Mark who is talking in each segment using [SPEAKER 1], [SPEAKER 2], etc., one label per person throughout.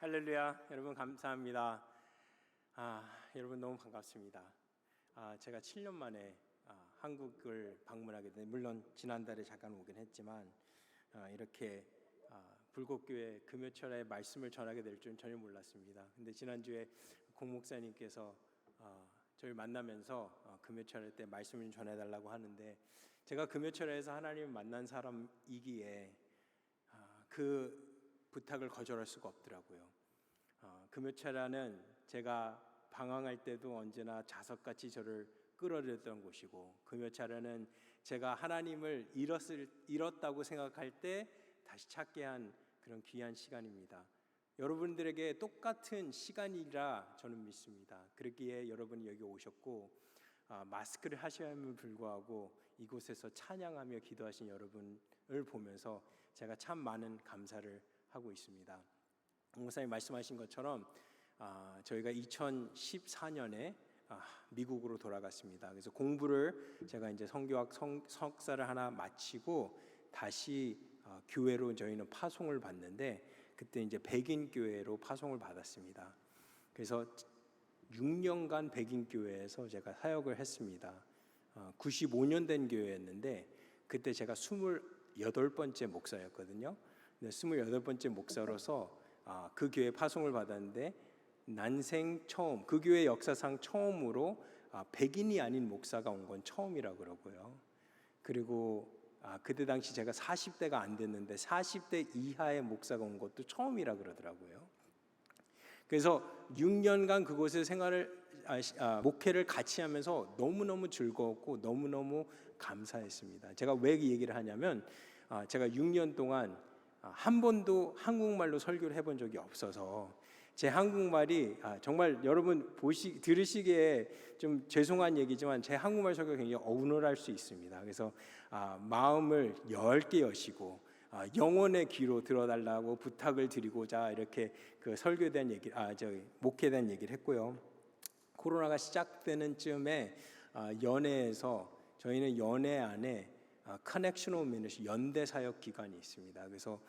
[SPEAKER 1] 할렐루야, 여러분 감사합니다. 여러분 너무 반갑습니다. 제가 7년 만에 한국을 방문하게 된, 물론 지난달에 잠깐 오긴 했지만 이렇게 불꽃교회 금요철에 말씀을 전하게 될 줄은 전혀 몰랐습니다. 근데 지난주에 공 목사님께서 저를 만나면서 금요철에 때 말씀을 전해달라고 하는데, 제가 금요철에서 하나님을 만난 사람이기에 그 부탁을 거절할 수가 없더라고요. 금요철에는 제가 방황할 때도 언제나 자석같이 저를 끌어들였던 곳이고, 금요철에는 제가 하나님을 잃었다고 생각할 때 다시 찾게 한 그런 귀한 시간입니다. 여러분들에게 똑같은 시간이라 저는 믿습니다. 그렇기에 여러분이 여기 오셨고 마스크를 하셔야함을 불구하고 이곳에서 찬양하며 기도하신 여러분을 보면서 제가 참 많은 감사를 하고 있습니다. 목사님 말씀하신 것처럼 저희가 2014년에 미국으로 돌아갔습니다. 그래서 공부를 제가 이제 성교학 석사를 하나 마치고 다시 교회로 저희는 파송을 받는데, 그때 이제 백인 교회로 파송을 받았습니다. 그래서 6년간 백인 교회에서 제가 사역을 했습니다. 95년 된 교회였는데 그때 제가 28번째 목사였거든요. 28번째 목사로서 그 교회 파송을 받았는데, 난생 처음, 그 교회 역사상 처음으로 백인이 아닌 목사가 온 건 처음이라고 그러고요. 그리고 그때 당시 제가 40대가 안 됐는데 40대 이하의 목사가 온 것도 처음이라 그러더라고요. 그래서 6년간 그곳에 목회를 같이 하면서 너무너무 즐거웠고 너무너무 감사했습니다. 제가 왜 이 얘기를 하냐면, 제가 6년 동안 한 번도 한국말로 설교를 해본 적이 없어서 제 한국말이 정말 여러분 들으시기에 좀 죄송한 얘기지만 제 한국말 설교가 굉장히 어눌할 수 있습니다. 그래서 마음을 넓게 여시고 영혼의 귀로 들어달라고 부탁을 드리고자 이렇게 그 설교에 대한 목회에 대한 얘기를 했고요. 코로나가 시작되는 즈음에 연회에서 저희는 연회 안에 커넥션 오브 미니스트리 연대 사역 기관이 있습니다. 그래서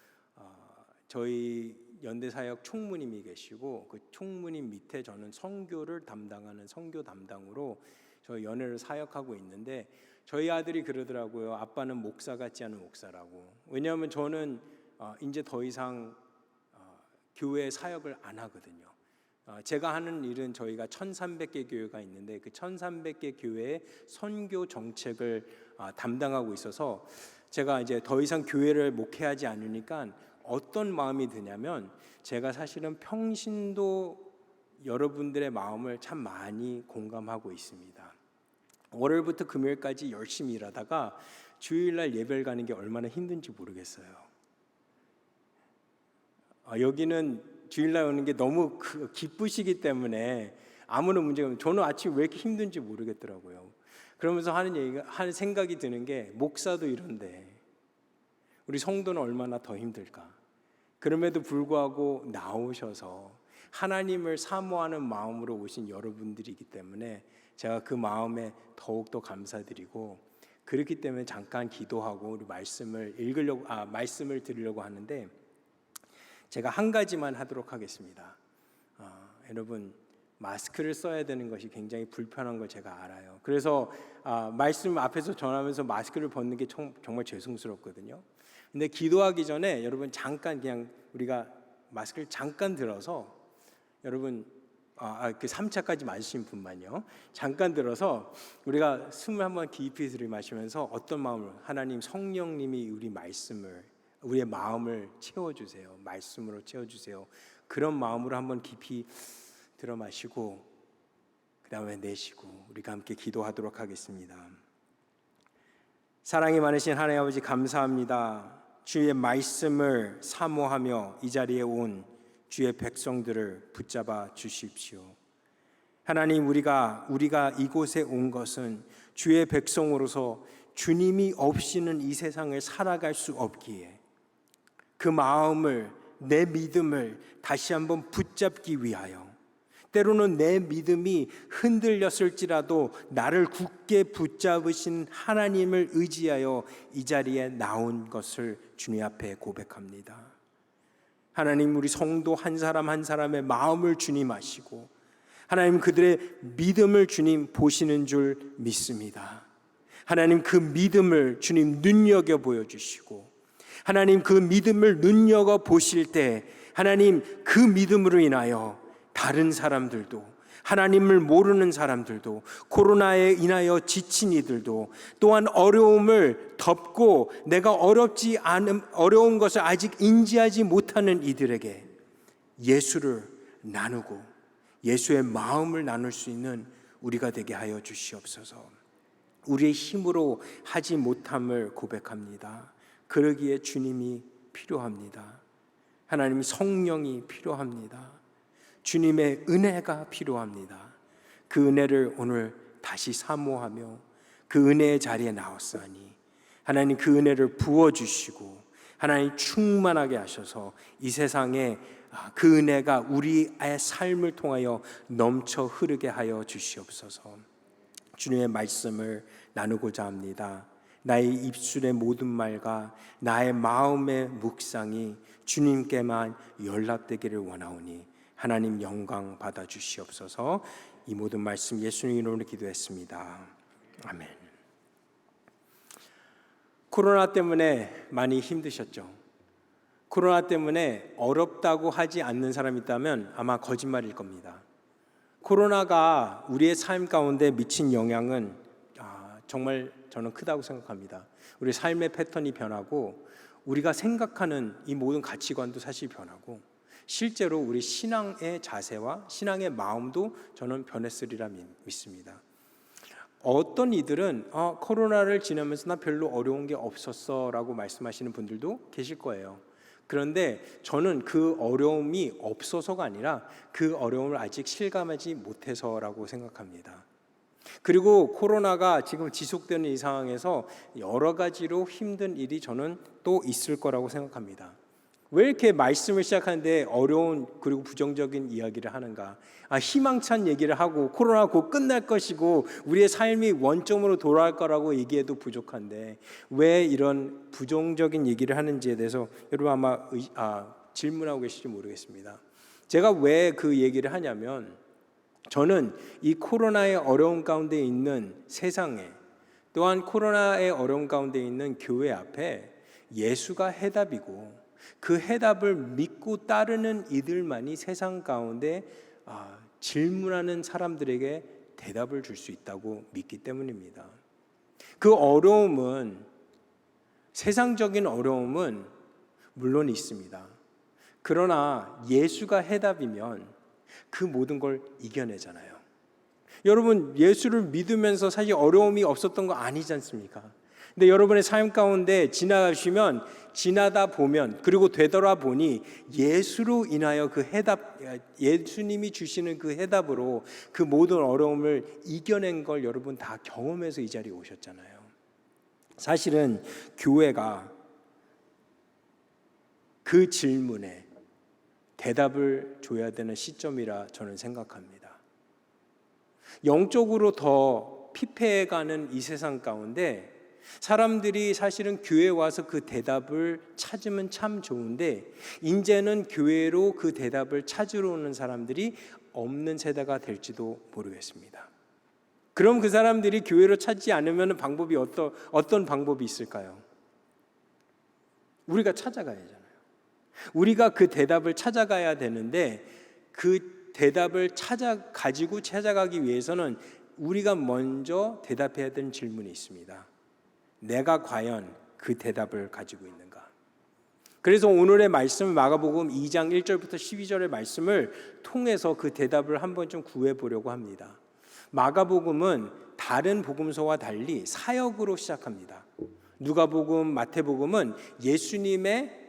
[SPEAKER 1] 저희 연대 사역 총무님이 계시고 그 총무님 밑에 저는 선교를 담당하는 선교 담당으로 저희 연회를 사역하고 있는데, 저희 아들이 그러더라고요. 아빠는 목사 같지 않은 목사라고. 왜냐하면 저는 이제 더 이상 교회 사역을 안 하거든요. 제가 하는 일은 저희가 1300개 교회가 있는데 그 1300개 교회의 선교 정책을 담당하고 있어서 제가 이제 더 이상 교회를 목회하지 않으니까 어떤 마음이 드냐면, 제가 사실은 평신도 여러분들의 마음을 참 많이 공감하고 있습니다. 월요일부터 금요일까지 열심히 일하다가 주일날 예배를 가는 게 얼마나 힘든지 모르겠어요. 여기는 주일날 오는 게 너무 기쁘시기 때문에 아무런 문제가 없는데, 저는 아침에 왜 이렇게 힘든지 모르겠더라고요. 그러면서 하는 생각이 드는 게, 목사도 이런데 우리 성도는 얼마나 더 힘들까. 그럼에도 불구하고 나오셔서 하나님을 사모하는 마음으로 오신 여러분들이기 때문에 제가 그 마음에 더욱더 감사드리고, 그렇기 때문에 잠깐 기도하고 우리 말씀을 드리려고 하는데, 제가 한 가지만 하도록 하겠습니다. 여러분, 마스크를 써야 되는 것이 굉장히 불편한 걸 제가 알아요. 그래서 말씀 앞에서 전하면서 마스크를 벗는 게 정말 죄송스럽거든요. 근데 기도하기 전에 여러분 잠깐 그냥 우리가 마스크를 잠깐 들어서, 여러분 그 3차까지 맞으신 분만요, 잠깐 들어서 우리가 숨을 한번 깊이 들이마시면서 어떤 마음으로, 하나님 성령님이 우리의 마음을 채워주세요. 말씀으로 채워주세요. 그런 마음으로 한번 깊이 들어 마시고 그 다음에 내쉬고 우리가 함께 기도하도록 하겠습니다. 사랑이 많으신 하나님 아버지, 감사합니다. 주의 말씀을 사모하며 이 자리에 온 주의 백성들을 붙잡아 주십시오. 하나님, 우리가 이곳에 온 것은 주의 백성으로서 주님이 없이는 이 세상을 살아갈 수 없기에 그 마음을, 내 믿음을 다시 한번 붙잡기 위하여, 때로는 내 믿음이 흔들렸을지라도 나를 굳게 붙잡으신 하나님을 의지하여 이 자리에 나온 것을 주님 앞에 고백합니다. 하나님, 우리 성도 한 사람 한 사람의 마음을 주님 아시고 하나님, 그들의 믿음을 주님 보시는 줄 믿습니다. 하나님, 그 믿음을 주님 눈여겨 보여주시고 하나님, 그 믿음을 눈여겨 보실 때 하나님, 그 믿음으로 인하여 다른 사람들도, 하나님을 모르는 사람들도, 코로나에 인하여 지친 이들도, 또한 어려움을 덮고 내가 어려운 것을 아직 인지하지 못하는 이들에게 예수를 나누고 예수의 마음을 나눌 수 있는 우리가 되게 하여 주시옵소서. 우리의 힘으로 하지 못함을 고백합니다. 그러기에 주님이 필요합니다. 하나님, 성령이 필요합니다. 주님의 은혜가 필요합니다. 그 은혜를 오늘 다시 사모하며 그 은혜의 자리에 나왔사니 하나님, 그 은혜를 부어주시고 하나님 충만하게 하셔서 이 세상에 그 은혜가 우리의 삶을 통하여 넘쳐 흐르게 하여 주시옵소서. 주님의 말씀을 나누고자 합니다. 나의 입술의 모든 말과 나의 마음의 묵상이 주님께만 연락되기를 원하오니 하나님 영광 받아 주시옵소서. 이 모든 말씀 예수님 이름으로 기도했습니다. 아멘. 코로나 때문에 많이 힘드셨죠? 코로나 때문에 어렵다고 하지 않는 사람이 있다면 아마 거짓말일 겁니다. 코로나가 우리의 삶 가운데 미친 영향은 정말 저는 크다고 생각합니다. 우리 삶의 패턴이 변하고 우리가 생각하는 이 모든 가치관도 사실 변하고 실제로 우리 신앙의 자세와 신앙의 마음도 저는 변했으리라 믿습니다. 어떤 이들은 코로나를 지나면서 나 별로 어려운 게 없었어 라고 말씀하시는 분들도 계실 거예요. 그런데 저는 그 어려움이 없어서가 아니라 그 어려움을 아직 실감하지 못해서라고 생각합니다. 그리고 코로나가 지금 지속되는 이 상황에서 여러 가지로 힘든 일이 저는 또 있을 거라고 생각합니다. 왜 이렇게 말씀을 시작하는데 어려운 그리고 부정적인 이야기를 하는가? 희망찬 얘기를 하고 코로나 곧 끝날 것이고 우리의 삶이 원점으로 돌아갈 거라고 얘기해도 부족한데 왜 이런 부정적인 얘기를 하는지에 대해서 여러분 아마 질문하고 계실지 모르겠습니다. 제가 왜 그 얘기를 하냐면 저는 이 코로나의 어려운 가운데 있는 세상에 또한 코로나의 어려운 가운데 있는 교회 앞에 예수가 해답이고 그 해답을 믿고 따르는 이들만이 세상 가운데 질문하는 사람들에게 대답을 줄 수 있다고 믿기 때문입니다. 그 어려움은 세상적인 어려움은 물론 있습니다. 그러나 예수가 해답이면 그 모든 걸 이겨내잖아요. 여러분 예수를 믿으면서 사실 어려움이 없었던 거 아니지 않습니까? 근데 여러분의 삶 가운데 지나다 보면 그리고 되돌아보니 예수로 인하여 그 해답, 예수님이 주시는 그 해답으로 그 모든 어려움을 이겨낸 걸 여러분 다 경험해서 이 자리에 오셨잖아요. 사실은 교회가 그 질문에 대답을 줘야 되는 시점이라 저는 생각합니다. 영적으로 더 피폐해가는 이 세상 가운데 사람들이 사실은 교회에 와서 그 대답을 찾으면 참 좋은데 이제는 교회로 그 대답을 찾으러 오는 사람들이 없는 세대가 될지도 모르겠습니다. 그럼 그 사람들이 교회로 찾지 않으면 방법이 어떤 방법이 있을까요? 우리가 찾아가야잖아요. 우리가 그 대답을 찾아가야 되는데 그 대답을 가지고 찾아가기 위해서는 우리가 먼저 대답해야 되는 질문이 있습니다. 내가 과연 그 대답을 가지고 있는가? 그래서 오늘의 말씀 마가복음 2장 1절부터 12절의 말씀을 통해서 그 대답을 한번 좀 구해보려고 합니다. 마가복음은 다른 복음서와 달리 사역으로 시작합니다. 누가복음, 마태복음은 예수님의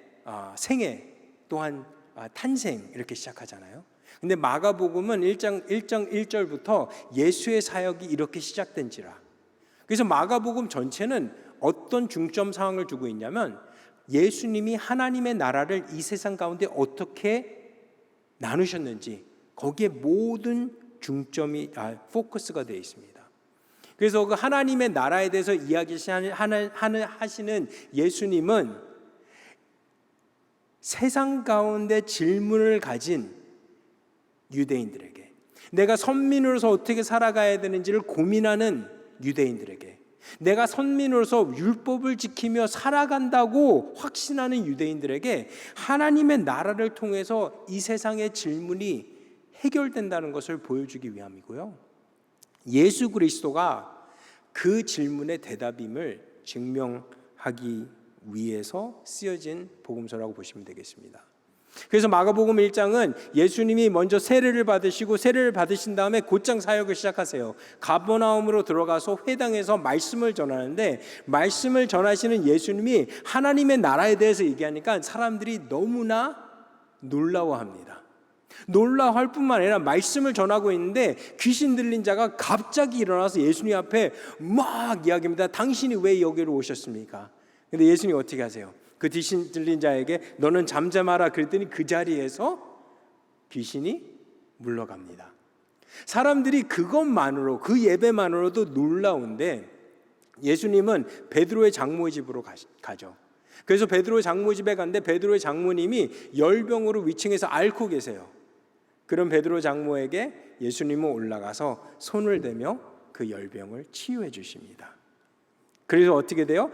[SPEAKER 1] 생애 또한 탄생 이렇게 시작하잖아요. 근데 마가복음은 1장 1절부터 예수의 사역이 이렇게 시작된지라. 그래서 마가복음 전체는 어떤 중점 상황을 두고 있냐면 예수님이 하나님의 나라를 이 세상 가운데 어떻게 나누셨는지 거기에 모든 중점이 포커스가 되어 있습니다. 그래서 그 하나님의 나라에 대해서 이야기하시는 예수님은 세상 가운데 질문을 가진 유대인들에게, 내가 선민으로서 어떻게 살아가야 되는지를 고민하는 유대인들에게, 내가 선민으로서 율법을 지키며 살아간다고 확신하는 유대인들에게 하나님의 나라를 통해서 이 세상의 질문이 해결된다는 것을 보여주기 위함이고요, 예수 그리스도가 그 질문의 대답임을 증명하기 위해서 쓰여진 복음서라고 보시면 되겠습니다. 그래서 마가복음 1장은 예수님이 먼저 세례를 받으시고 세례를 받으신 다음에 곧장 사역을 시작하세요. 가버나움으로 들어가서 회당에서 말씀을 전하는데, 말씀을 전하시는 예수님이 하나님의 나라에 대해서 얘기하니까 사람들이 너무나 놀라워합니다. 놀라워할 뿐만 아니라 말씀을 전하고 있는데 귀신 들린 자가 갑자기 일어나서 예수님 앞에 막 이야기합니다. 당신이 왜 여기로 오셨습니까? 근데 예수님이 어떻게 하세요? 그 귀신 들린 자에게 너는 잠잠하라 그랬더니 그 자리에서 귀신이 물러갑니다. 사람들이 그것만으로, 그 예배만으로도 놀라운데, 예수님은 베드로의 장모의 집으로 가죠. 그래서 베드로의 장모 집에 갔는데 베드로의 장모님이 열병으로 위층에서 앓고 계세요. 그런 베드로 장모에게 예수님은 올라가서 손을 대며 그 열병을 치유해 주십니다. 그래서 어떻게 돼요?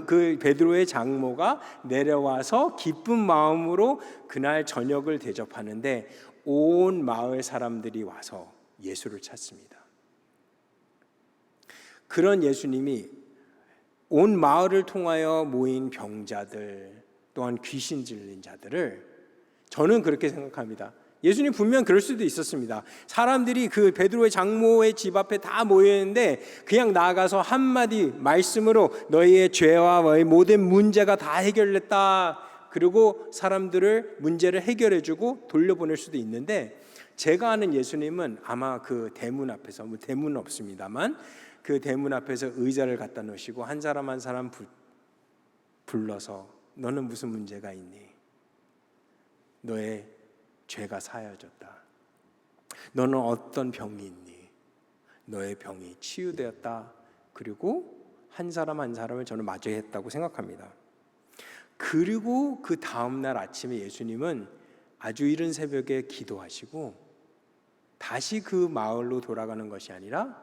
[SPEAKER 1] 그 베드로의 장모가 내려와서 기쁜 마음으로 그날 저녁을 대접하는데 온 마을 사람들이 와서 예수를 찾습니다. 그런 예수님이 온 마을을 통하여 모인 병자들, 또한 귀신 들린 자들을, 저는 그렇게 생각합니다. 예수님 분명 그럴 수도 있었습니다. 사람들이 그 베드로의 장모의 집 앞에 다 모여있는데 그냥 나아가서 한마디 말씀으로 너희의 죄와 너희 모든 문제가 다 해결됐다, 그리고 사람들을 문제를 해결해주고 돌려보낼 수도 있는데, 제가 아는 예수님은 아마 그 대문 앞에서, 뭐 대문은 없습니다만 그 대문 앞에서 의자를 갖다 놓으시고 한 사람 한 사람 불러서 너는 무슨 문제가 있니? 너의 죄가 사여졌다. 너는 어떤 병이 있니? 너의 병이 치유되었다. 그리고 한 사람 한 사람을 저는 맞이했다고 생각합니다. 그리고 그 다음날 아침에 예수님은 아주 이른 새벽에 기도하시고 다시 그 마을로 돌아가는 것이 아니라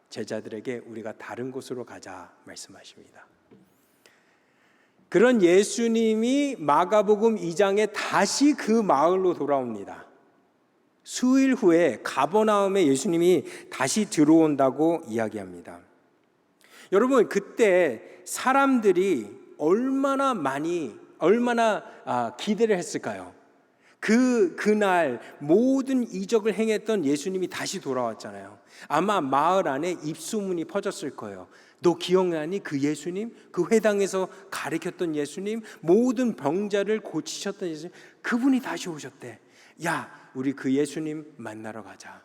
[SPEAKER 1] 제자들에게 우리가 다른 곳으로 가자 말씀하십니다. 그런 예수님이 마가복음 2장에 다시 그 마을로 돌아옵니다. 수일 후에 가버나움에 예수님이 다시 들어온다고 이야기합니다. 여러분, 그때 사람들이 얼마나 기대를 했을까요? 그날 모든 이적을 행했던 예수님이 다시 돌아왔잖아요. 아마 마을 안에 입소문이 퍼졌을 거예요. 너 기억나니? 그 예수님, 그 회당에서 가르쳤던 예수님, 모든 병자를 고치셨던 예수님, 그분이 다시 오셨대. 야, 우리 그 예수님 만나러 가자.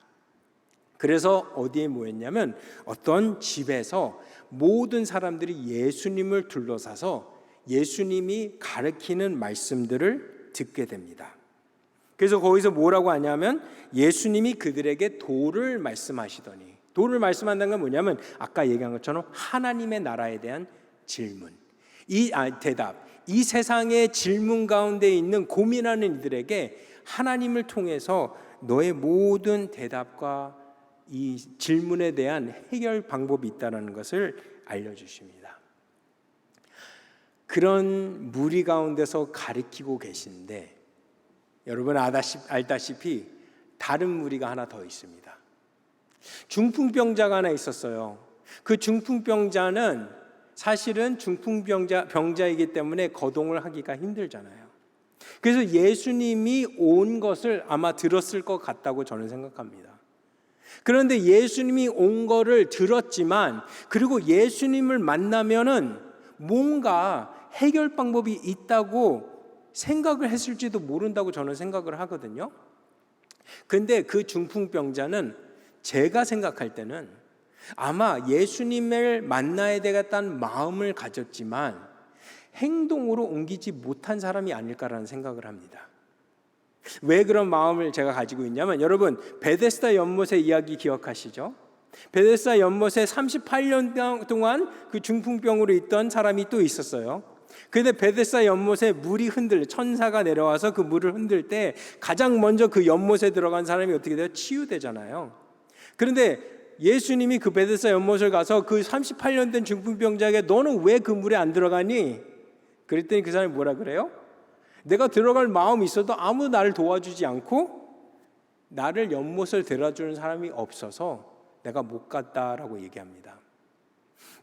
[SPEAKER 1] 그래서 어디에 모였냐면 어떤 집에서 모든 사람들이 예수님을 둘러싸서 예수님이 가르치는 말씀들을 듣게 됩니다. 그래서 거기서 뭐라고 하냐면 예수님이 그들에게 도를 말씀하시더니, 도를 말씀한다는 건 뭐냐면 아까 얘기한 것처럼 하나님의 나라에 대한 질문, 대답, 이 세상의 질문 가운데 있는 고민하는 이들에게 하나님을 통해서 너의 모든 대답과 이 질문에 대한 해결 방법이 있다는 것을 알려주십니다. 그런 무리 가운데서 가르치고 계신데 여러분 알다시피 다른 무리가 하나 더 있습니다. 중풍병자가 하나 있었어요. 그 중풍병자는 사실은 중풍병자이기 때문에 거동을 하기가 힘들잖아요. 그래서 예수님이 온 것을 아마 들었을 것 같다고 저는 생각합니다. 그런데 예수님이 온 거를 들었지만, 그리고 예수님을 만나면은 뭔가 해결 방법이 있다고 생각을 했을지도 모른다고 저는 생각을 하거든요. 근데 그 중풍병자는 제가 생각할 때는 아마 예수님을 만나야 되겠다는 마음을 가졌지만 행동으로 옮기지 못한 사람이 아닐까라는 생각을 합니다. 왜 그런 마음을 제가 가지고 있냐면, 여러분 베데스다 연못의 이야기 기억하시죠? 베데스다 연못에 38년 동안 그 중풍병으로 있던 사람이 또 있었어요. 근데 베데스다 연못에 물이 천사가 내려와서 그 물을 흔들 때 가장 먼저 그 연못에 들어간 사람이 어떻게 돼요? 치유되잖아요. 그런데 예수님이 그 베데스다 연못을 가서 그 38년 된 중풍병자에게 너는 왜 그 물에 안 들어가니? 그랬더니 그 사람이 뭐라 그래요? 내가 들어갈 마음이 있어도 아무도 나를 도와주지 않고 나를 연못을 데려주는 사람이 없어서 내가 못 갔다라고 얘기합니다.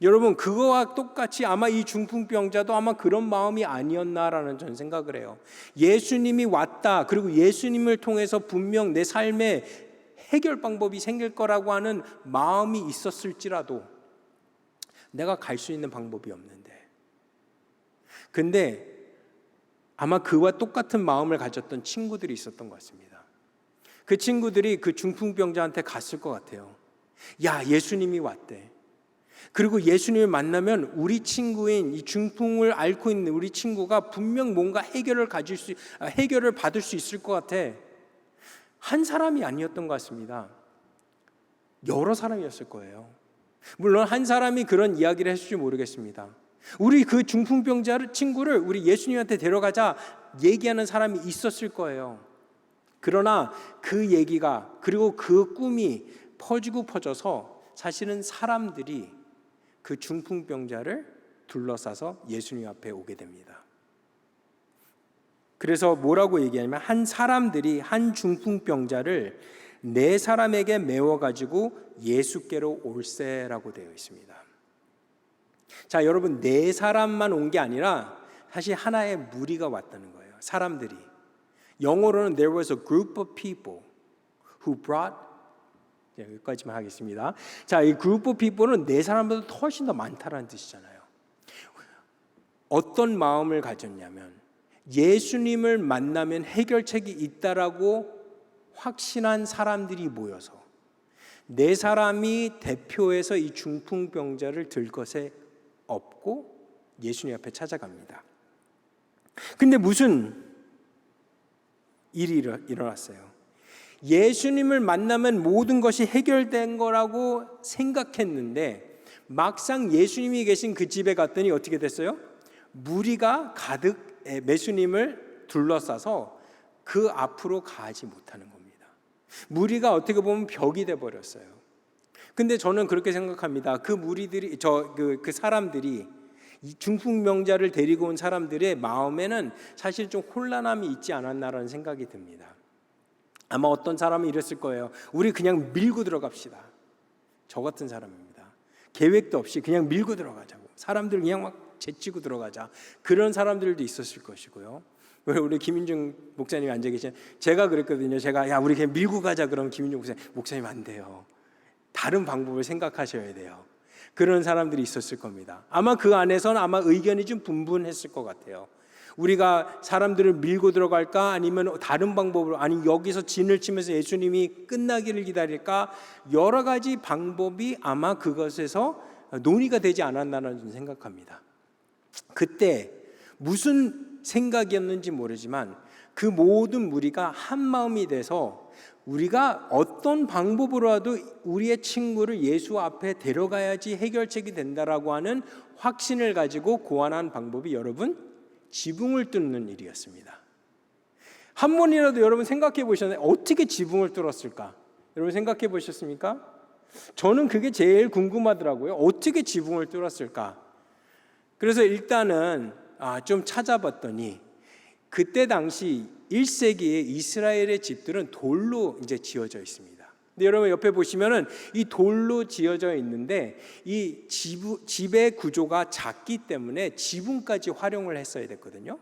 [SPEAKER 1] 여러분, 그거와 똑같이 아마 이 중풍병자도 아마 그런 마음이 아니었나라는 저는 생각을 해요. 예수님이 왔다, 그리고 예수님을 통해서 분명 내 삶에 해결 방법이 생길 거라고 하는 마음이 있었을지라도 내가 갈 수 있는 방법이 없는데, 근데 아마 그와 똑같은 마음을 가졌던 친구들이 있었던 것 같습니다. 그 친구들이 그 중풍병자한테 갔을 것 같아요. 야, 예수님이 왔대. 그리고 예수님을 만나면 우리 친구인 이 중풍을 앓고 있는 우리 친구가 분명 뭔가 해결을 받을 수 있을 것 같아. 한 사람이 아니었던 것 같습니다. 여러 사람이었을 거예요. 물론 한 사람이 그런 이야기를 했을지 모르겠습니다. 우리 그 중풍병자 친구를 우리 예수님한테 데려가자 얘기하는 사람이 있었을 거예요. 그러나 그 얘기가, 그리고 그 꿈이 퍼지고 퍼져서 사실은 사람들이 그 중풍병자를 둘러싸서 예수님 앞에 오게 됩니다. 그래서 뭐라고 얘기하냐면 한 사람들이 한 중풍병자를 네 사람에게 메워가지고 예수께로 올세라고 되어 있습니다. 자, 여러분, 네 사람만 온 게 아니라 사실 하나의 무리가 왔다는 거예요. 사람들이. 영어로는 there was a group of people who brought, 여기까지만 하겠습니다. 자, 이 group of people는 네 사람보다 훨씬 더 많다라는 뜻이잖아요. 어떤 마음을 가졌냐면 예수님을 만나면 해결책이 있다라고 확신한 사람들이 모여서 네 사람이 대표해서 이 중풍병자를 들 것에 업고 예수님 앞에 찾아갑니다. 근데 무슨 일이 일어났어요? 예수님을 만나면 모든 것이 해결된 거라고 생각했는데 막상 예수님이 계신 그 집에 갔더니 어떻게 됐어요? 무리가 가득 예수님을 둘러싸서 그 앞으로 가지 못하는 겁니다. 무리가 어떻게 보면 벽이 돼 버렸어요. 근데 저는 그렇게 생각합니다. 그 무리들이 그 사람들이 이 중풍병자를 데리고 온 사람들의 마음에는 사실 좀 혼란함이 있지 않았나라는 생각이 듭니다. 아마 어떤 사람은 이랬을 거예요. 우리 그냥 밀고 들어갑시다. 저 같은 사람입니다. 계획도 없이 그냥 밀고 들어가자고. 사람들 그냥 막 제치고 들어가자. 그런 사람들도 있었을 것이고요. 우리 김인중 목사님이 앉아 계신, 제가 그랬거든요. 제가 야, 우리 그냥 밀고 가자. 그러면 김인중 목사님 안 돼요. 다른 방법을 생각하셔야 돼요. 그런 사람들이 있었을 겁니다. 아마 그 안에서는 아마 의견이 좀 분분했을 것 같아요. 우리가 사람들을 밀고 들어갈까, 아니면 다른 방법으로, 아니 여기서 진을 치면서 예수님이 끝나기를 기다릴까, 여러 가지 방법이 아마 그것에서 논의가 되지 않았나라는 생각합니다. 그때 무슨 생각이었는지 모르지만 그 모든 무리가 한 마음이 돼서 우리가 어떤 방법으로라도 우리의 친구를 예수 앞에 데려가야지 해결책이 된다라고 하는 확신을 가지고 고안한 방법이, 여러분, 지붕을 뚫는 일이었습니다. 한 번이라도 여러분 생각해 보셨나요? 어떻게 지붕을 뚫었을까? 여러분 생각해 보셨습니까? 저는 그게 제일 궁금하더라고요. 어떻게 지붕을 뚫었을까? 그래서 일단은 좀 찾아봤더니 그때 당시 1세기에 이스라엘의 집들은 돌로 이제 지어져 있습니다. 근데 여러분 옆에 보시면은 이 돌로 지어져 있는데 이 집의 구조가 작기 때문에 지붕까지 활용을 했어야 됐거든요.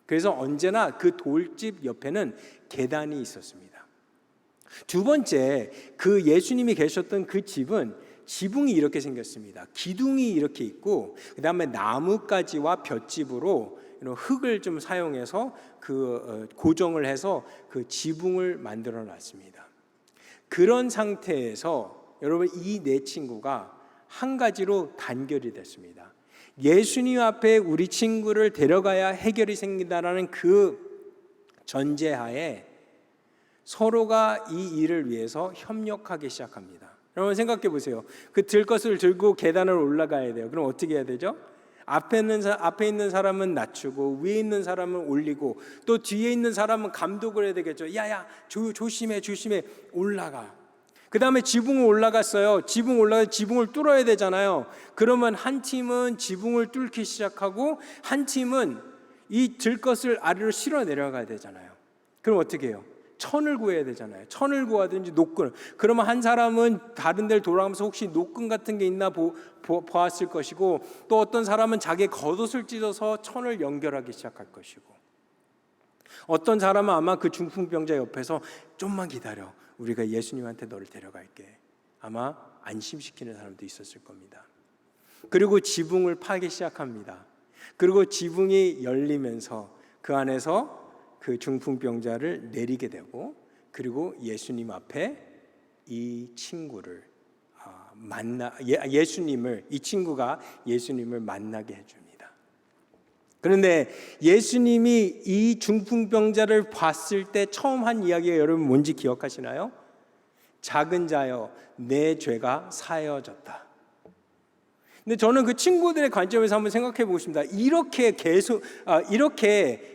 [SPEAKER 1] 그래서 언제나 그 돌집 옆에는 계단이 있었습니다. 두 번째, 그 예수님이 계셨던 그 집은 지붕이 이렇게 생겼습니다. 기둥이 이렇게 있고, 그 다음에 나뭇가지와 볏짚으로 흙을 좀 사용해서 고정을 해서 그 지붕을 만들어 놨습니다. 그런 상태에서 여러분 이 네 친구가 한 가지로 단결이 됐습니다. 예수님 앞에 우리 친구를 데려가야 해결이 생긴다라는 그 전제하에 서로가 이 일을 위해서 협력하기 시작합니다. 여러분 생각해 보세요. 그 들것을 들고 계단을 올라가야 돼요. 그럼 어떻게 해야 되죠? 앞에 있는 사람은 낮추고 위에 있는 사람은 올리고 또 뒤에 있는 사람은 감독을 해야 되겠죠. 야야 조심해 올라가. 그 다음에 지붕을 올라갔어요. 지붕을 뚫어야 되잖아요. 그러면 한 팀은 지붕을 뚫기 시작하고 한 팀은 이 들것을 아래로 실어 내려가야 되잖아요. 그럼 어떻게 해요? 천을 구해야 되잖아요. 천을 구하든지 노끈. 그러면 한 사람은 다른 데를 돌아가면서 혹시 노끈 같은 게 있나 보았을 것이고, 또 어떤 사람은 자기의 겉옷을 찢어서 천을 연결하기 시작할 것이고, 어떤 사람은 아마 그 중풍병자 옆에서 좀만 기다려, 우리가 예수님한테 너를 데려갈게, 아마 안심시키는 사람도 있었을 겁니다. 그리고 지붕을 파기 시작합니다. 그리고 지붕이 열리면서 그 안에서 그 중풍병자를 내리게 되고, 그리고 예수님 앞에 이 친구를 이 친구가 예수님을 만나게 해줍니다. 그런데 예수님이 이 중풍병자를 봤을 때 처음 한 이야기가 여러분 뭔지 기억하시나요? 작은 자여, 내 죄가 사여졌다. 근데 저는 그 친구들의 관점에서 한번 생각해 보고 싶습니다. 이렇게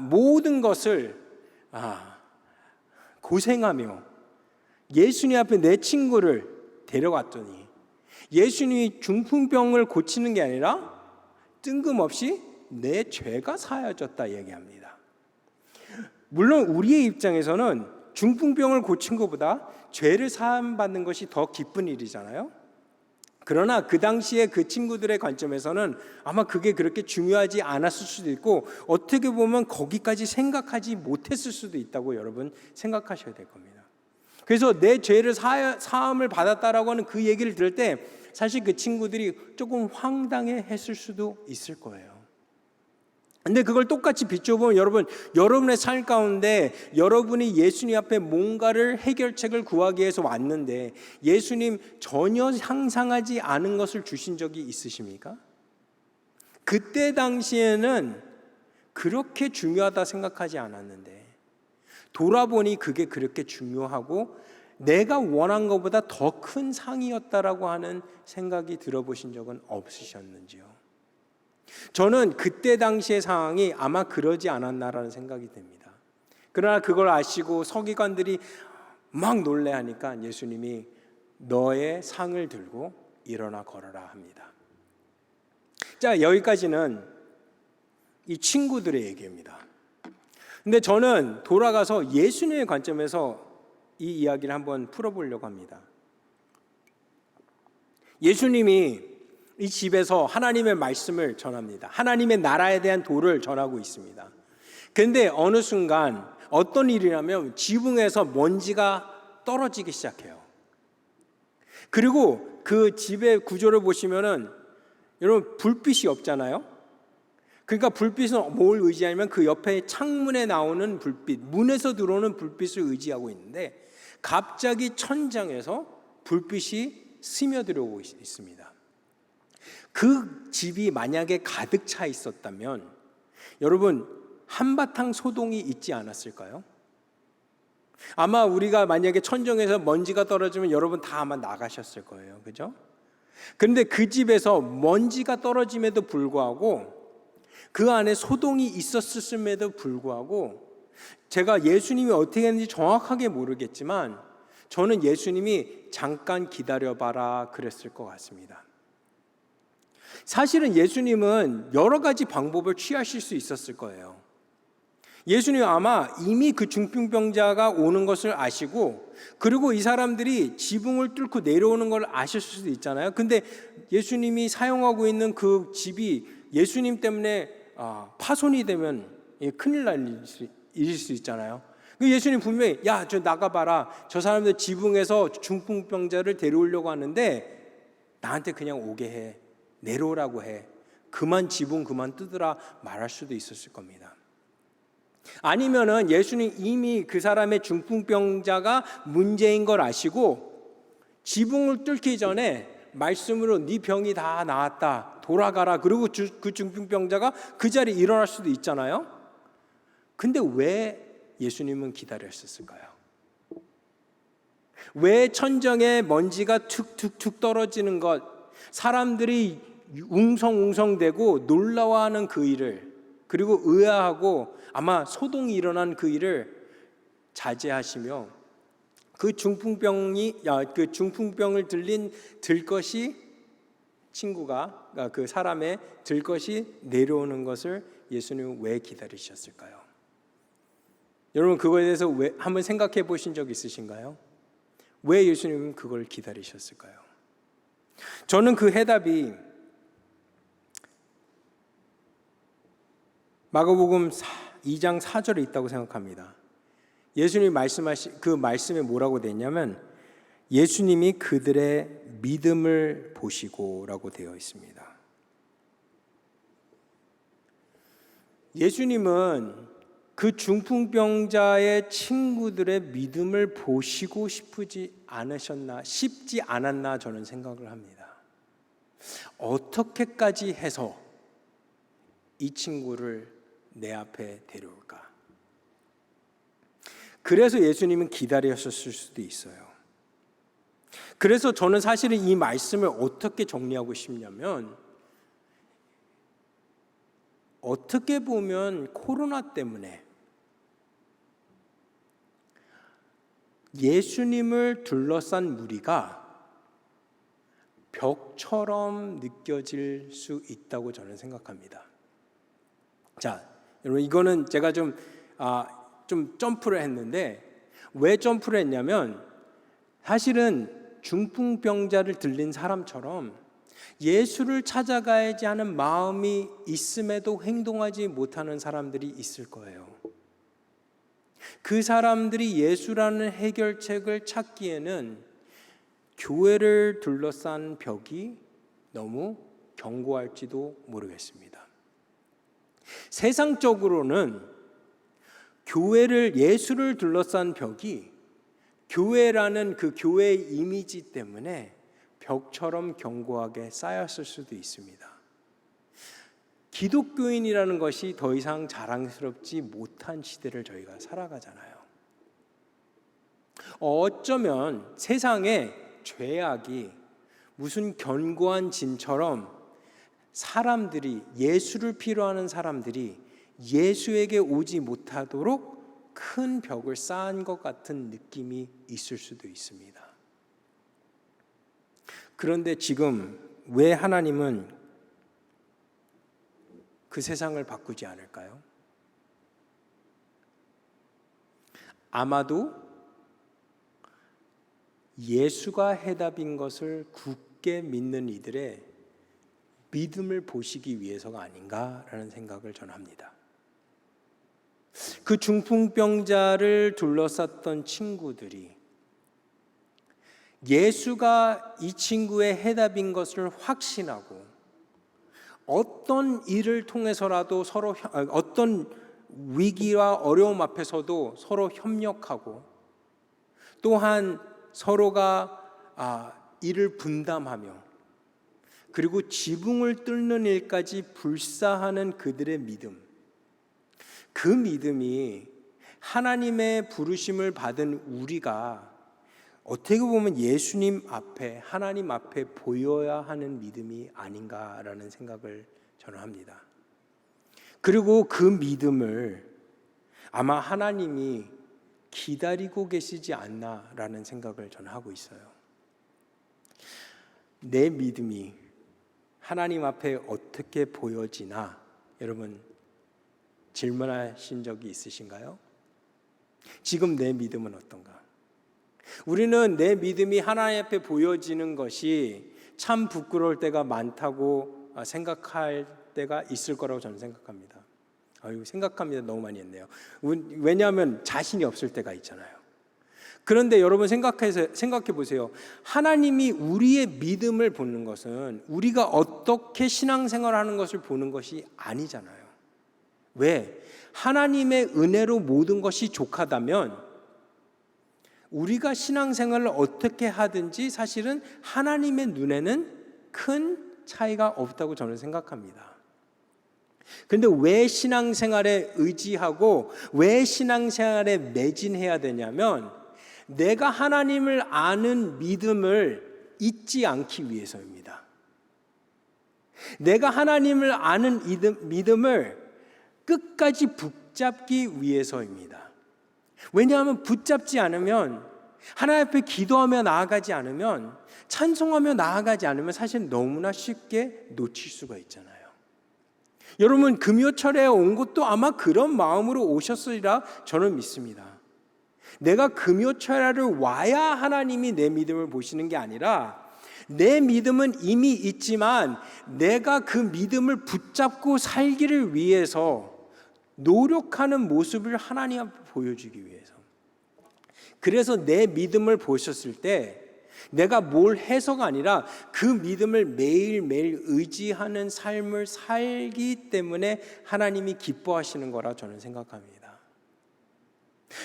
[SPEAKER 1] 모든 것을 고생하며 예수님 앞에 내 친구를 데려갔더니 예수님이 중풍병을 고치는 게 아니라 뜬금없이 내 죄가 사여졌다 얘기합니다. 물론 우리의 입장에서는 중풍병을 고친 것보다 죄를 사함받는 것이 더 기쁜 일이잖아요. 그러나 그 당시에 그 친구들의 관점에서는 아마 그게 그렇게 중요하지 않았을 수도 있고, 어떻게 보면 거기까지 생각하지 못했을 수도 있다고 여러분 생각하셔야 될 겁니다. 그래서 내 죄를 사함을 받았다라고 하는 그 얘기를 들을 때 사실 그 친구들이 조금 황당해 했을 수도 있을 거예요. 근데 그걸 똑같이 비춰보면 여러분의 삶 가운데 여러분이 예수님 앞에 뭔가를 해결책을 구하기 위해서 왔는데 예수님 전혀 상상하지 않은 것을 주신 적이 있으십니까? 그때 당시에는 그렇게 중요하다 생각하지 않았는데 돌아보니 그게 그렇게 중요하고 내가 원한 것보다 더 큰 상이었다라고 하는 생각이 들어보신 적은 없으셨는지요? 저는 그때 당시의 상황이 아마 그러지 않았나라는 생각이 듭니다. 그러나 그걸 아시고 서기관들이 막 놀래하니까 예수님이 너의 상을 들고 일어나 걸어라 합니다. 자, 여기까지는 이 친구들의 얘기입니다. 근데 저는 돌아가서 예수님의 관점에서 이 이야기를 한번 풀어보려고 합니다. 예수님이 이 집에서 하나님의 말씀을 전합니다. 하나님의 나라에 대한 도를 전하고 있습니다. 그런데 어느 순간 어떤 일이냐면 지붕에서 먼지가 떨어지기 시작해요. 그리고 그 집의 구조를 보시면은 여러분 불빛이 없잖아요. 그러니까 불빛은 뭘 의지하냐면 그 옆에 창문에 나오는 불빛, 문에서 들어오는 불빛을 의지하고 있는데 갑자기 천장에서 불빛이 스며들어오고 있습니다. 그 집이 만약에 가득 차 있었다면 여러분 한바탕 소동이 있지 않았을까요? 아마 우리가 만약에 천정에서 먼지가 떨어지면 여러분 다 아마 나가셨을 거예요. 그죠? 그런데 그 집에서 먼지가 떨어짐에도 불구하고 그 안에 소동이 있었음에도 불구하고 제가 예수님이 어떻게 했는지 정확하게 모르겠지만 저는 예수님이 잠깐 기다려봐라 그랬을 것 같습니다. 사실은 예수님은 여러 가지 방법을 취하실 수 있었을 거예요. 예수님 아마 이미 그 중풍병자가 오는 것을 아시고 그리고 이 사람들이 지붕을 뚫고 내려오는 걸 아실 수도 있잖아요. 근데 예수님이 사용하고 있는 그 집이 예수님 때문에 파손이 되면 큰일 날 일일 수 있잖아요. 예수님 분명히 야, 저 나가봐라. 저 사람들 지붕에서 중풍병자를 데려오려고 하는데 나한테 그냥 오게 해. 내려오라고 해. 지붕 그만 뜯으라 말할 수도 있었을 겁니다. 아니면은 예수님 이미 그 사람의 중풍병자가 문제인 걸 아시고 지붕을 뚫기 전에 말씀으로 네 병이 다 나았다. 돌아가라. 그리고 그 중풍병자가 그 자리에 일어날 수도 있잖아요. 근데 왜 예수님은 기다렸었을까요? 왜 천정에 먼지가 툭툭툭 떨어지는 것, 사람들이 웅성웅성대고 놀라워하는 그 일을, 그리고 의아하고 아마 소동이 일어난 그 일을 자제하시며 그 중풍병을 들 것이 친구가 그 사람의 들 것이 내려오는 것을 예수님은 왜 기다리셨을까요? 여러분 그거에 대해서 한번 생각해 보신 적 있으신가요? 왜 예수님은 그걸 기다리셨을까요? 저는 그 해답이 마가복음 2장 4절에 있다고 생각합니다. 예수님이 말씀하신 그 말씀에 뭐라고 되어 있냐면 예수님이 그들의 믿음을 보시고라고 되어 있습니다. 예수님은 그 중풍병자의 친구들의 믿음을 보시고 싶지 않았나 저는 생각을 합니다. 어떻게까지 해서 이 친구를 내 앞에 데려올까? 그래서 예수님은 기다리셨을 수도 있어요. 그래서 저는 사실은 이 말씀을 어떻게 정리하고 싶냐면, 어떻게 보면 코로나 때문에 예수님을 둘러싼 무리가 벽처럼 느껴질 수 있다고 저는 생각합니다. 자, 여러분 이거는 제가 좀 점프를 했는데, 왜 점프를 했냐면 사실은 중풍병자를 들린 사람처럼 예수를 찾아가야지 하는 마음이 있음에도 행동하지 못하는 사람들이 있을 거예요. 그 사람들이 예수라는 해결책을 찾기에는 교회를 둘러싼 벽이 너무 견고할지도 모르겠습니다. 세상적으로는 예수를 둘러싼 벽이 교회라는 그 교회의 이미지 때문에 벽처럼 견고하게 쌓였을 수도 있습니다. 기독교인이라는 것이 더 이상 자랑스럽지 못한 시대를 저희가 살아가잖아요. 어쩌면 세상에 죄악이 무슨 견고한 진처럼 예수를 필요하는 사람들이 예수에게 오지 못하도록 큰 벽을 쌓은 것 같은 느낌이 있을 수도 있습니다. 그런데 지금 왜 하나님은 그 세상을 바꾸지 않을까요? 아마도 예수가 해답인 것을 굳게 믿는 이들의 믿음을 보시기 위해서가 아닌가라는 생각을 저는 합니다. 그 중풍병자를 둘러쌌던 친구들이 예수가 이 친구의 해답인 것을 확신하고 어떤 일을 통해서라도 어떤 위기와 어려움 앞에서도 서로 협력하고, 또한 서로가 일을 분담하며, 그리고 지붕을 뚫는 일까지 불사하는 그들의 믿음, 그 믿음이 하나님의 부르심을 받은 우리가 어떻게 보면 예수님 앞에, 하나님 앞에 보여야 하는 믿음이 아닌가라는 생각을 저는 합니다. 그리고 그 믿음을 아마 하나님이 기다리고 계시지 않나라는 생각을 저는 하고 있어요. 내 믿음이 하나님 앞에 어떻게 보여지나, 여러분 질문하신 적이 있으신가요? 지금 내 믿음은 어떤가? 우리는 내 믿음이 하나님 앞에 보여지는 것이 참 부끄러울 때가 많다고 생각할 때가 있을 거라고 저는 생각합니다. 생각합니다. 너무 많이 했네요. 왜냐하면 자신이 없을 때가 있잖아요. 그런데 여러분 생각해 보세요. 하나님이 우리의 믿음을 보는 것은 우리가 어떻게 신앙생활을 하는 것을 보는 것이 아니잖아요. 왜? 하나님의 은혜로 모든 것이 족하다면 우리가 신앙생활을 어떻게 하든지 사실은 하나님의 눈에는 큰 차이가 없다고 저는 생각합니다. 그런데 왜 신앙생활에 의지하고 왜 신앙생활에 매진해야 되냐면, 내가 하나님을 아는 믿음을 잊지 않기 위해서입니다. 내가 하나님을 아는 믿음을 끝까지 붙잡기 위해서입니다. 왜냐하면 붙잡지 않으면, 하나님 앞에 기도하며 나아가지 않으면, 찬송하며 나아가지 않으면 사실 너무나 쉽게 놓칠 수가 있잖아요. 여러분, 금요철에 온 것도 아마 그런 마음으로 오셨으리라 저는 믿습니다. 내가 금요철에 와야 하나님이 내 믿음을 보시는 게 아니라, 내 믿음은 이미 있지만 내가 그 믿음을 붙잡고 살기를 위해서 노력하는 모습을 하나님 앞에 보여주기 위해서. 그래서 내 믿음을 보셨을 때 내가 뭘 해서가 아니라 그 믿음을 매일매일 의지하는 삶을 살기 때문에 하나님이 기뻐하시는 거라 저는 생각합니다.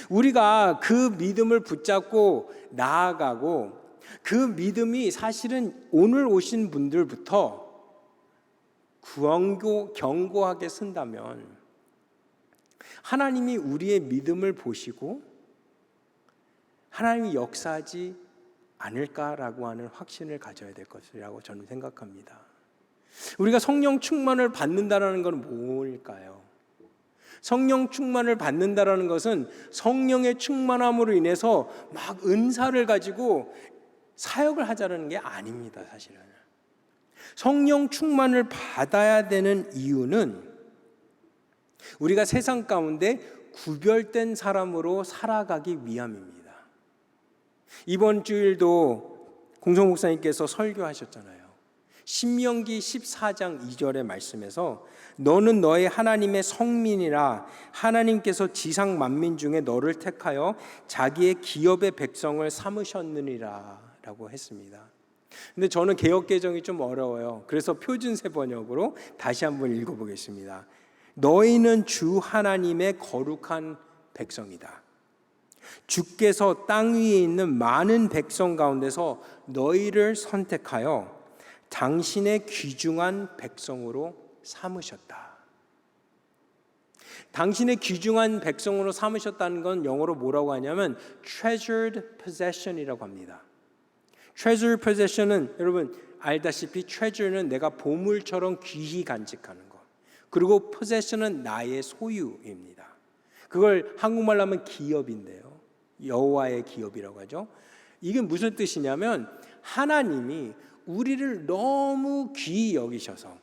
[SPEAKER 1] 우리가 그 믿음을 붙잡고 나아가고, 그 믿음이 사실은 오늘 오신 분들부터 견고하게 쓴다면 하나님이 우리의 믿음을 보시고 하나님이 역사하지 않을까라고 하는 확신을 가져야 될 것이라고 저는 생각합니다. 우리가 성령 충만을 받는다는 건 뭘까요? 성령 충만을 받는다는 것은 성령의 충만함으로 인해서 막 은사를 가지고 사역을 하자는 게 아닙니다. 사실은 성령 충만을 받아야 되는 이유는 우리가 세상 가운데 구별된 사람으로 살아가기 위함입니다. 이번 주일도 공성 목사님께서 설교하셨잖아요. 신명기 14장 2절의 말씀에서 너는 너의 하나님의 성민이라, 하나님께서 지상 만민 중에 너를 택하여 자기의 기업의 백성을 삼으셨느니라 라고 했습니다. 근데 저는 개역개정이 좀 어려워요. 그래서 표준세 번역으로 다시 한번 읽어보겠습니다. 너희는 주 하나님의 거룩한 백성이다. 주께서 땅 위에 있는 많은 백성 가운데서 너희를 선택하여 당신의 귀중한 백성으로 삼으셨다. 당신의 귀중한 백성으로 삼으셨다는 건 영어로 뭐라고 하냐면 treasured possession이라고 합니다. treasured possession은 여러분 알다시피 treasure는 내가 보물처럼 귀히 간직하는 것, 그리고 possession은 나의 소유입니다. 그걸 한국말로 하면 기업인데요, 여호와의 기업이라고 하죠. 이게 무슨 뜻이냐면 하나님이 우리를 너무 귀히 여기셔서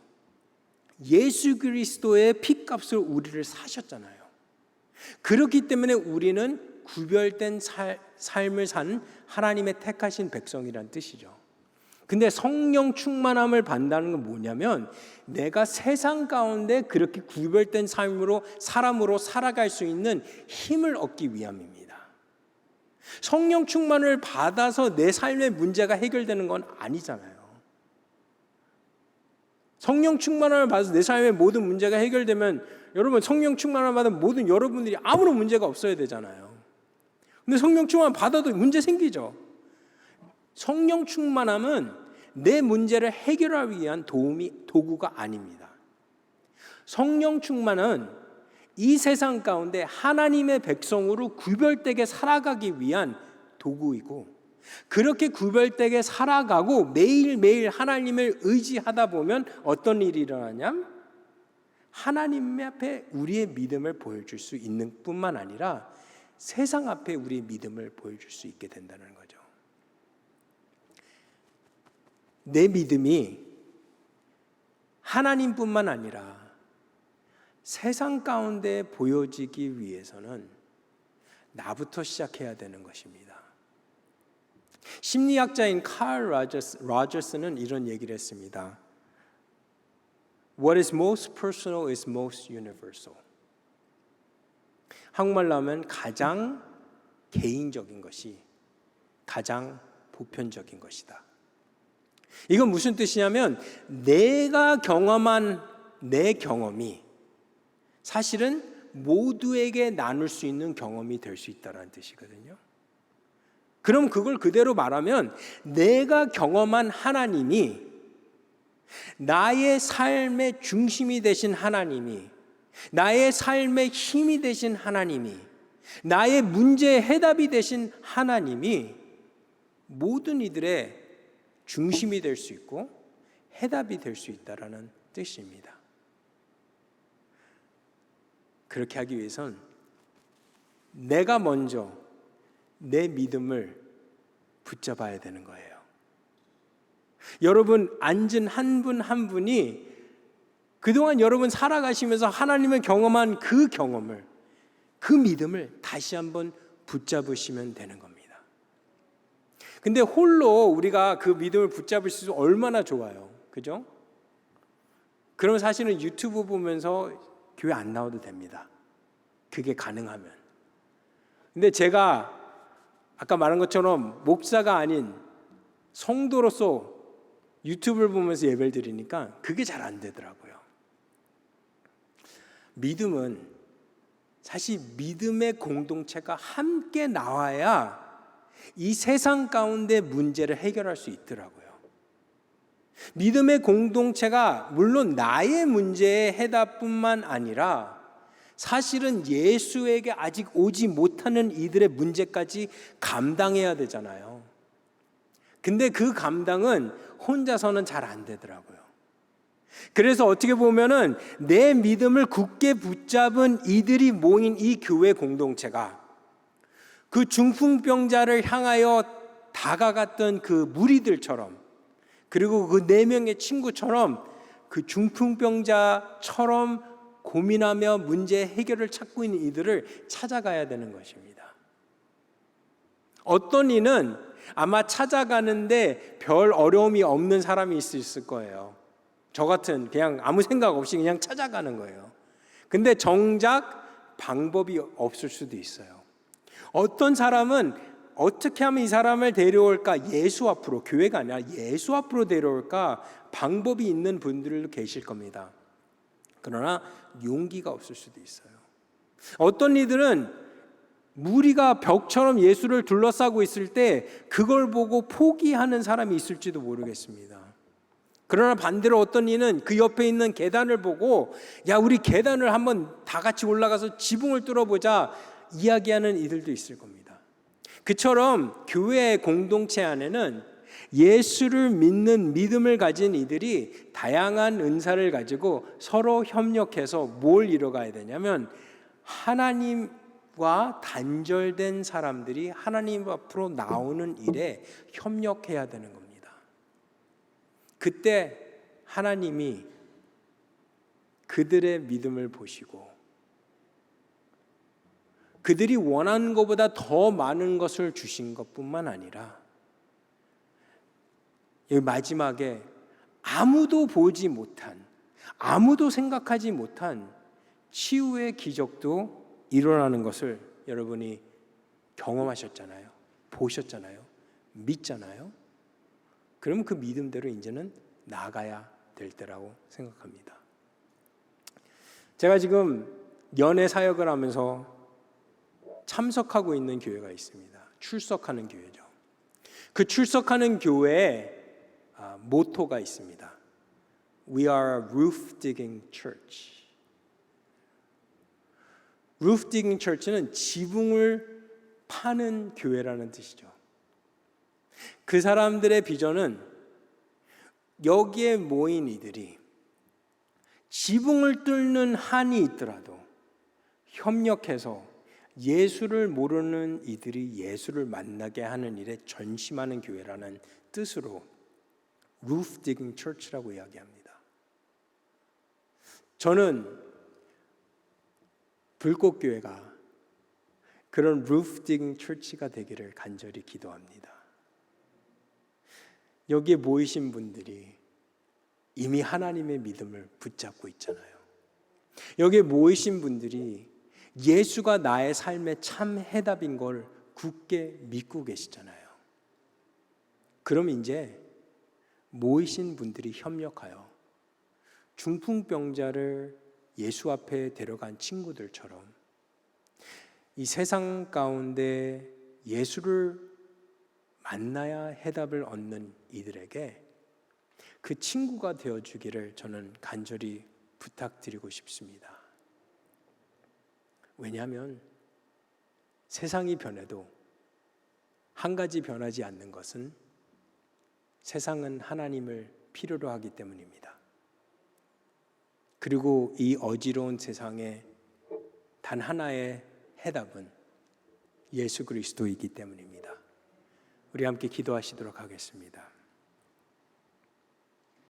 [SPEAKER 1] 예수 그리스도의 피값을 우리를 사셨잖아요. 그렇기 때문에 우리는 구별된 삶을 산 하나님의 택하신 백성이란 뜻이죠. 근데 성령 충만함을 받는다는 건 뭐냐면 내가 세상 가운데 그렇게 구별된 사람으로 살아갈 수 있는 힘을 얻기 위함입니다. 성령 충만을 받아서 내 삶의 문제가 해결되는 건 아니잖아요. 성령 충만함을 받아서 내 삶의 모든 문제가 해결되면 여러분 성령 충만함을 받은 모든 여러분들이 아무런 문제가 없어야 되잖아요. 근데 성령 충만 받아도 문제 생기죠. 성령 충만함은 내 문제를 해결하기 위한 도구가 아닙니다. 성령 충만은 이 세상 가운데 하나님의 백성으로 구별되게 살아가기 위한 도구이고, 그렇게 구별되게 살아가고 매일매일 하나님을 의지하다 보면 어떤 일이 일어나냐면 하나님 앞에 우리의 믿음을 보여줄 수 있는 뿐만 아니라 세상 앞에 우리의 믿음을 보여줄 수 있게 된다는 거죠. 내 믿음이 하나님뿐만 아니라 세상 가운데 보여지기 위해서는 나부터 시작해야 되는 것입니다. 심리학자인 칼 로저스는 이런 얘기를 했습니다. What is most personal is most universal. 한국말로 하면 가장 개인적인 것이 가장 보편적인 것이다. 이건 무슨 뜻이냐면 내가 경험한 내 경험이 사실은 모두에게 나눌 수 있는 경험이 될 수 있다는 뜻이거든요. 그럼 그걸 그대로 말하면 내가 경험한 하나님이, 나의 삶의 중심이 되신 하나님이, 나의 삶의 힘이 되신 하나님이, 나의 문제의 해답이 되신 하나님이 모든 이들의 중심이 될 수 있고 해답이 될 수 있다라는 뜻입니다. 그렇게 하기 위해선 내가 먼저 내 믿음을 붙잡아야 되는 거예요. 여러분 앉은 한 분 한 분이 그동안 여러분 살아가시면서 하나님을 경험한 그 경험을, 그 믿음을 다시 한번 붙잡으시면 되는 겁니다. 근데 홀로 우리가 그 믿음을 붙잡을 수 있으면 얼마나 좋아요. 그죠? 그러면 사실은 유튜브 보면서 교회 안 나와도 됩니다. 그게 가능하면. 근데 제가 아까 말한 것처럼 목사가 아닌 성도로서 유튜브를 보면서 예배를 드리니까 그게 잘 안 되더라고요. 믿음은 사실 믿음의 공동체가 함께 나와야 이 세상 가운데 문제를 해결할 수 있더라고요. 믿음의 공동체가 물론 나의 문제의 해답뿐만 아니라 사실은 예수에게 아직 오지 못하는 이들의 문제까지 감당해야 되잖아요. 근데 그 감당은 혼자서는 잘 안 되더라고요. 그래서 어떻게 보면은 내 믿음을 굳게 붙잡은 이들이 모인 이 교회 공동체가 그 중풍병자를 향하여 다가갔던 그 무리들처럼, 그리고 그 4명의 친구처럼 그 중풍병자처럼 고민하며 문제 해결을 찾고 있는 이들을 찾아가야 되는 것입니다. 어떤 이는 아마 찾아가는데 별 어려움이 없는 사람이 있을 거예요. 저 같은 그냥 아무 생각 없이 그냥 찾아가는 거예요. 근데 정작 방법이 없을 수도 있어요. 어떤 사람은 어떻게 하면 이 사람을 데려올까, 예수 앞으로, 교회가 아니라 예수 앞으로 데려올까 방법이 있는 분들도 계실 겁니다. 그러나 용기가 없을 수도 있어요. 어떤 이들은 무리가 벽처럼 예수를 둘러싸고 있을 때 그걸 보고 포기하는 사람이 있을지도 모르겠습니다. 그러나 반대로 어떤 이는 그 옆에 있는 계단을 보고 야, 우리 계단을 한번 다 같이 올라가서 지붕을 뚫어보자 이야기하는 이들도 있을 겁니다. 그처럼 교회의 공동체 안에는 예수를 믿는 믿음을 가진 이들이 다양한 은사를 가지고 서로 협력해서 뭘 이뤄가야 되냐면 하나님과 단절된 사람들이 하나님 앞으로 나오는 일에 협력해야 되는 겁니다. 그때 하나님이 그들의 믿음을 보시고 그들이 원하는 것보다 더 많은 것을 주신 것뿐만 아니라 여기 마지막에 아무도 보지 못한, 아무도 생각하지 못한 치유의 기적도 일어나는 것을 여러분이 경험하셨잖아요. 보셨잖아요. 믿잖아요. 그럼 그 믿음대로 이제는 나가야 될 때라고 생각합니다. 제가 지금 연애 사역을 하면서 참석하고 있는 교회가 있습니다. 출석하는 교회죠. 그 출석하는 교회에 모토가 있습니다. We are a roof digging church. roof digging church는 지붕을 파는 교회라는 뜻이죠. 그 사람들의 비전은 여기에 모인 이들이 지붕을 뚫는 한이 있더라도 협력해서 예수를 모르는 이들이 예수를 만나게 하는 일에 전심하는 교회라는 뜻으로 Roof Digging Church라고 이야기합니다. 저는 불꽃교회가 그런 Roof Digging Church가 되기를 간절히 기도합니다. 여기에 모이신 분들이 이미 하나님의 믿음을 붙잡고 있잖아요. 여기에 모이신 분들이 예수가 나의 삶의 참 해답인 걸 굳게 믿고 계시잖아요. 그럼 이제 모이신 분들이 협력하여 중풍병자를 예수 앞에 데려간 친구들처럼 이 세상 가운데 예수를 만나야 해답을 얻는 이들에게 그 친구가 되어주기를 저는 간절히 부탁드리고 싶습니다. 왜냐하면 세상이 변해도 한 가지 변하지 않는 것은 세상은 하나님을 필요로 하기 때문입니다. 그리고 이 어지러운 세상에 단 하나의 해답은 예수 그리스도이기 때문입니다. 우리 함께 기도하시도록 하겠습니다.